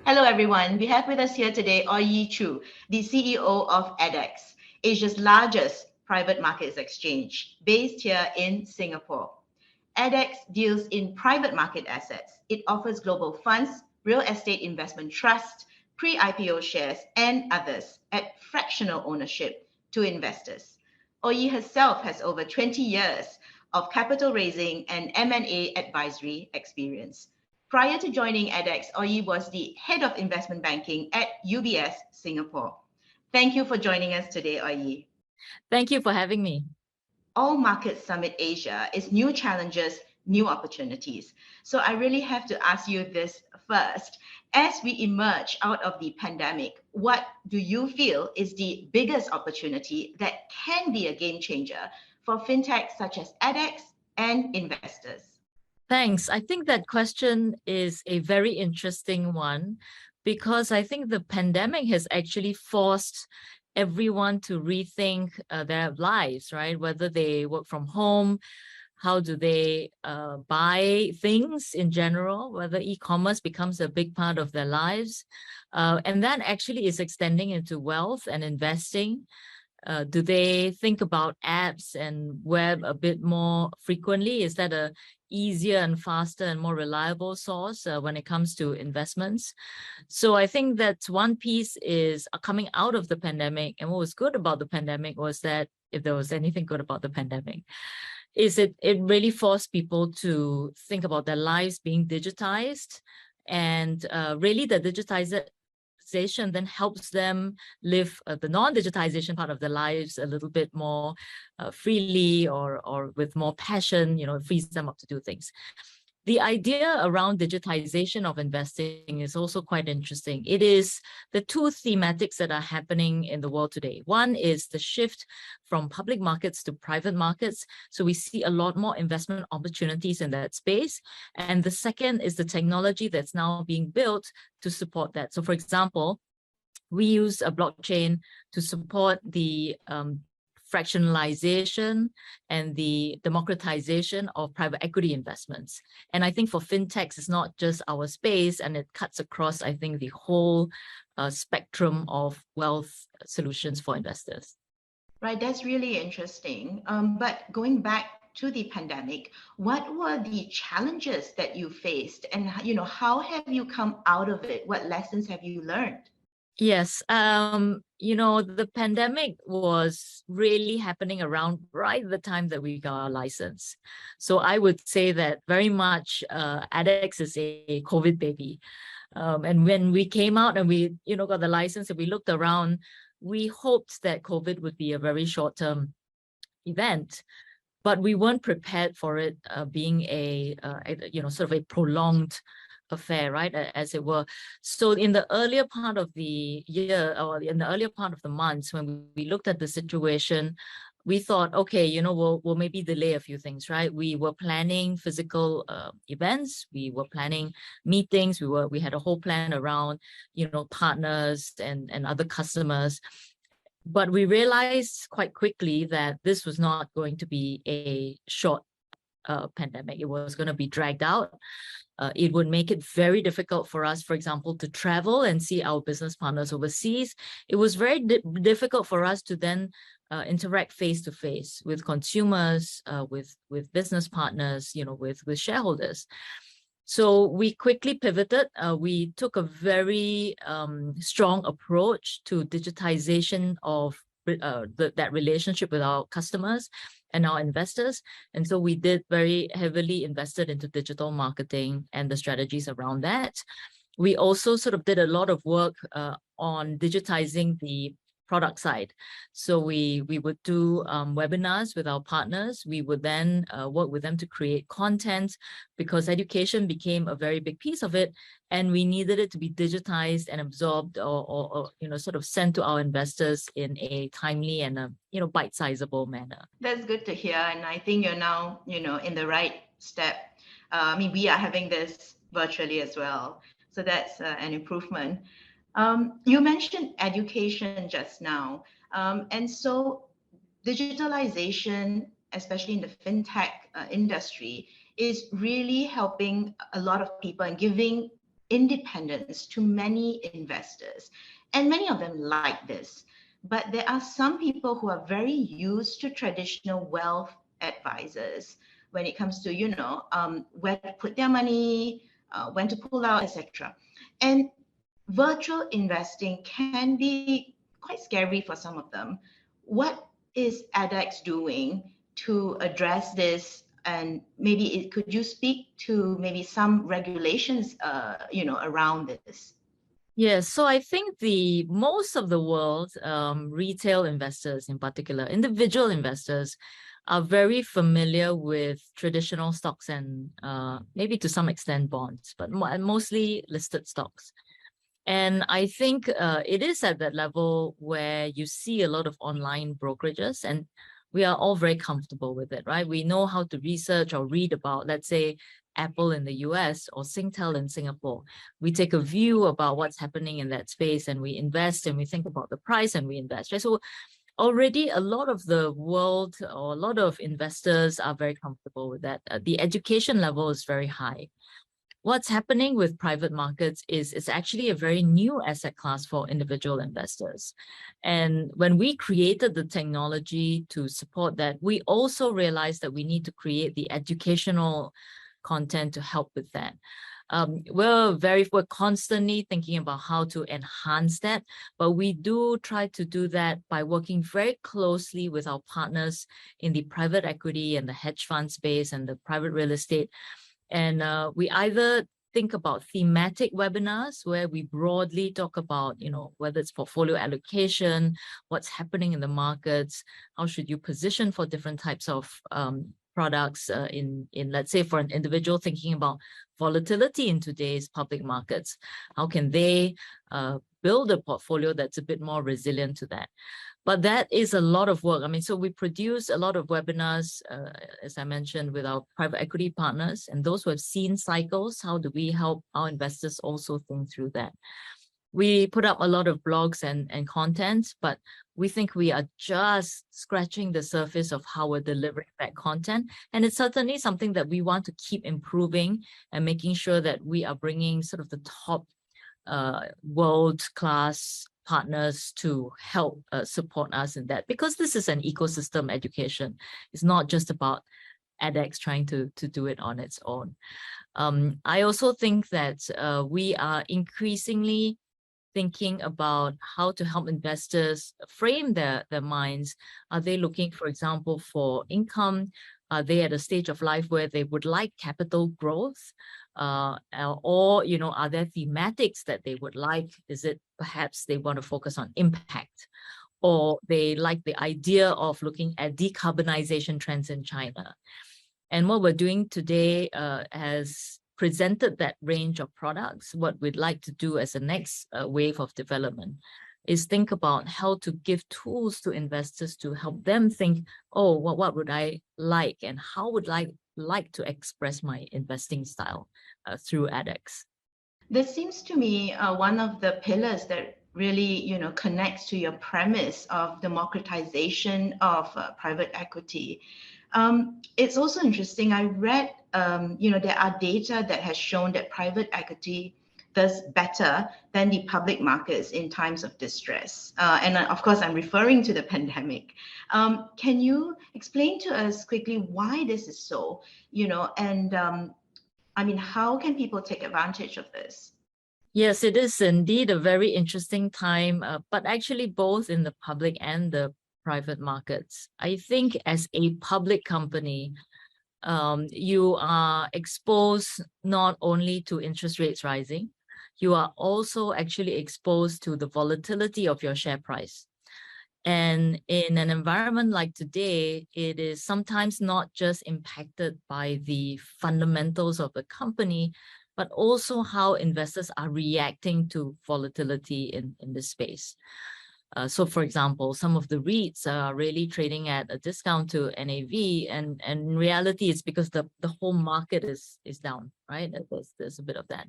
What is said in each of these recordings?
Hello, everyone. We have with us here today Yi Chu, the CEO of ADDX, Asia's largest private markets exchange, based here in Singapore. ADDX deals in private market assets. It offers global funds, real estate investment trusts, pre-IPO shares, and others at fractional ownership to investors. Yi herself has over 20 years of capital raising and M&A advisory experience. Prior to joining ADDX, Yi was the head of investment banking at UBS Singapore. Thank you for joining us today, Yi. Thank you for having me. All Markets Summit Asia is new challenges, new opportunities. So I really have to ask you this first. As we emerge out of the pandemic, what do you feel is the biggest opportunity that can be a game changer for fintechs such as ADDX and investors? Thanks. I think that question is a very interesting one because I think the pandemic has actually forced everyone to rethink their lives, right? Whether they work from home, how do they buy things in general, whether e-commerce becomes a big part of their lives. And that actually is extending into wealth and investing. Do they think about apps and web a bit more frequently? Is that a easier and faster and more reliable source when it comes to investments? So I think that one piece is coming out of the pandemic. And what was good about the pandemic was that, if there was anything good about the pandemic, is it really forced people to think about their lives being digitized, and really the digitization then helps them live the non-digitization part of their lives a little bit more freely or with more passion, it frees them up to do things. The idea around digitization of investing is also quite interesting. It is the two thematics that are happening in the world today. One is the shift from public markets to private markets. So we see a lot more investment opportunities in that space. And the second is the technology that's now being built to support that. So for example, we use a blockchain to support the fractionalization and the democratization of private equity investments. And I think for fintechs, it's not just our space, and it cuts across, I think, the whole spectrum of wealth solutions for investors. Right, that's really interesting. But going back to the pandemic, what were the challenges that you faced, and how have you come out of it? What lessons have you learned? Yes, the pandemic was really happening around right the time that we got our license. So I would say that very much ADDX is a COVID baby. And when we came out and we, got the license and we looked around, we hoped that COVID would be a very short-term event, but we weren't prepared for it being a sort of a prolonged affair, right, as it were. So in the earlier part of the year, or in the earlier part of the months, when we looked at the situation, we thought, okay, we'll maybe delay a few things, right? We were planning physical events, we were planning meetings, we had a whole plan around, partners and other customers. But we realized quite quickly that this was not going to be a short pandemic. It was going to be dragged out. It would make it very difficult for us, for example, to travel and see our business partners overseas. It was very difficult for us to then interact face-to-face with consumers, with business partners, with shareholders. So we quickly pivoted. We took a very strong approach to digitization of that relationship with our customers and our investors. And so we did very heavily invested into digital marketing and the strategies around that. We also sort of did a lot of work on digitizing the product side. So we would do webinars with our partners. We would then work with them to create content, because education became a very big piece of it, and we needed it to be digitized and absorbed or sort of sent to our investors in a timely and a bite-sizable manner. That's good to hear, and I think you're now in the right step. We are having this virtually as well, so that's an improvement. You mentioned education just now, and so digitalization, especially in the fintech industry, is really helping a lot of people and giving independence to many investors. And many of them like this. But there are some people who are very used to traditional wealth advisors when it comes to, where to put their money, when to pull out, etc. And virtual investing can be quite scary for some of them. What is ADDX doing to address this? And maybe could you speak to maybe some regulations, around this? Yes, so I think most of the world, retail investors in particular, individual investors, are very familiar with traditional stocks and maybe to some extent bonds, but mostly listed stocks. And I think it is at that level where you see a lot of online brokerages, and we are all very comfortable with it, right? We know how to research or read about, let's say, Apple in the US or Singtel in Singapore. We take a view about what's happening in that space, and we invest, and we think about the price, and we invest, right? So already a lot of the world or a lot of investors are very comfortable with that. The education level is very high. What's happening with private markets is it's actually a very new asset class for individual investors. And when we created the technology to support that, we also realized that we need to create the educational content to help with that. We're constantly thinking about how to enhance that, but we do try to do that by working very closely with our partners in the private equity and the hedge fund space and the private real estate. And we either think about thematic webinars where we broadly talk about, whether it's portfolio allocation, what's happening in the markets, how should you position for different types of products in let's say, for an individual thinking about volatility in today's public markets, how can they build a portfolio that's a bit more resilient to that? But that is a lot of work. I mean, so we produce a lot of webinars, as I mentioned, with our private equity partners, and those who have seen cycles, how do we help our investors also think through that? We put up a lot of blogs and content, but we think we are just scratching the surface of how we're delivering that content. And it's certainly something that we want to keep improving and making sure that we are bringing sort of the top world-class partners to help support us in that, because this is an ecosystem education. It's not just about ADDX trying to do it on its own. I also think that we are increasingly thinking about how to help investors frame their minds. Are they looking, for example, for income? Are they at a stage of life where they would like capital growth? Or, are there thematics that they would like? Is it perhaps they want to focus on impact? Or they like the idea of looking at decarbonization trends in China? And what we're doing today has presented that range of products. What we'd like to do as a next wave of development is think about how to give tools to investors to help them think, oh, what would I like, and how would I like to express my investing style through ADDX. This seems to me one of the pillars that really, connects to your premise of democratization of private equity. It's also interesting. I read, there are data that has shown that private equity does better than the public markets in times of distress. And of course, I'm referring to the pandemic. Can you explain to us quickly why this is so, and how can people take advantage of this? Yes, it is indeed a very interesting time, but actually both in the public and the private markets. I think as a public company, you are exposed not only to interest rates rising, you are also actually exposed to the volatility of your share price. And in an environment like today, it is sometimes not just impacted by the fundamentals of the company, but also how investors are reacting to volatility in this space. So for example, some of the REITs are really trading at a discount to NAV, and in reality, it's because the whole market is down, right? There's a bit of that.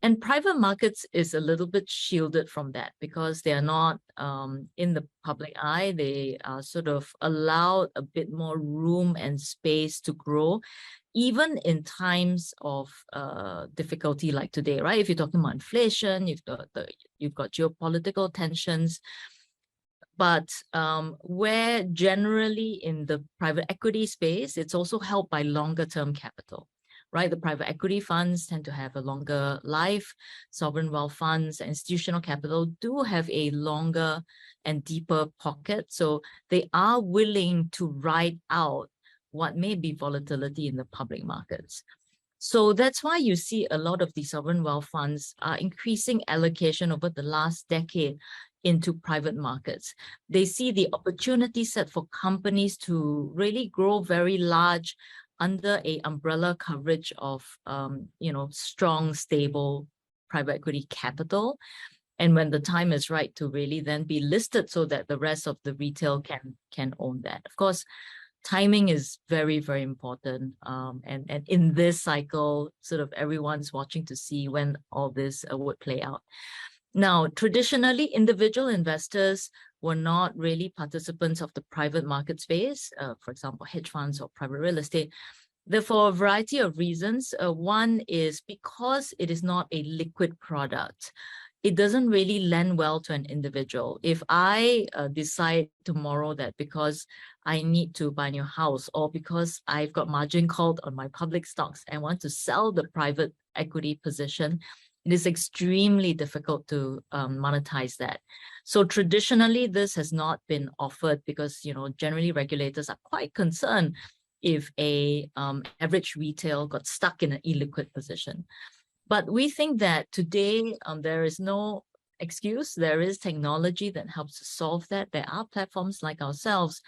And private markets is a little bit shielded from that because they are not in the public eye. They are sort of allowed a bit more room and space to grow, even in times of difficulty like today, right? If you're talking about inflation, you've got geopolitical tensions, but where generally in the private equity space, it's also helped by longer term capital, right? The private equity funds tend to have a longer life. Sovereign wealth funds, institutional capital do have a longer and deeper pocket. So they are willing to ride out what may be volatility in the public markets. So that's why you see a lot of the sovereign wealth funds are increasing allocation over the last decade into private markets. They see the opportunity set for companies to really grow very large under a umbrella coverage of strong, stable private equity capital. And when the time is right to really then be listed so that the rest of the retail can own that. Of course, timing is very, very important. And in this cycle, sort of everyone's watching to see when all this would play out. Now, traditionally, individual investors were not really participants of the private market space, for example, hedge funds or private real estate. Therefore, a variety of reasons. One is because it is not a liquid product. It doesn't really lend well to an individual. If I decide tomorrow that because I need to buy a new house or because I've got margin called on my public stocks and want to sell the private equity position, it is extremely difficult to monetize that. So traditionally, this has not been offered because, generally regulators are quite concerned if a average retail got stuck in an illiquid position. But we think that today there is no excuse. There is technology that helps to solve that. There are platforms like ourselves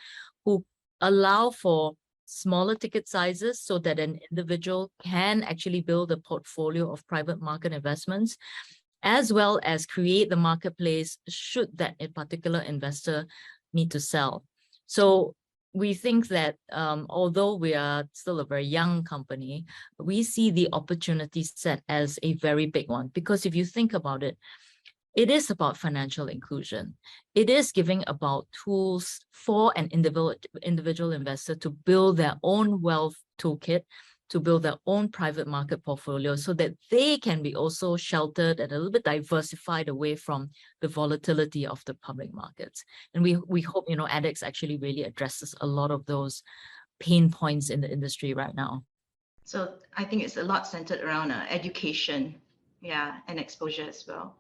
who allow for smaller ticket sizes so that an individual can actually build a portfolio of private market investments, as well as create the marketplace should that a particular investor need to sell. So we think that although we are still a very young company, we see the opportunity set as a very big one. Because if you think about it, it is about financial inclusion. It is giving about tools for an individual investor to build their own wealth toolkit, to build their own private market portfolio so that they can be also sheltered and a little bit diversified away from the volatility of the public markets. And we hope, ADDX actually really addresses a lot of those pain points in the industry right now. So I think it's a lot centered around education, and exposure as well.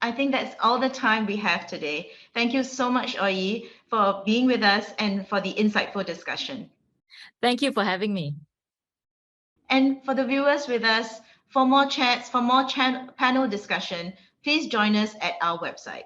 I think that's all the time we have today. Thank you so much, Oyi, for being with us and for the insightful discussion. Thank you for having me. And for the viewers with us, for more chats, for more panel discussion, please join us at our website.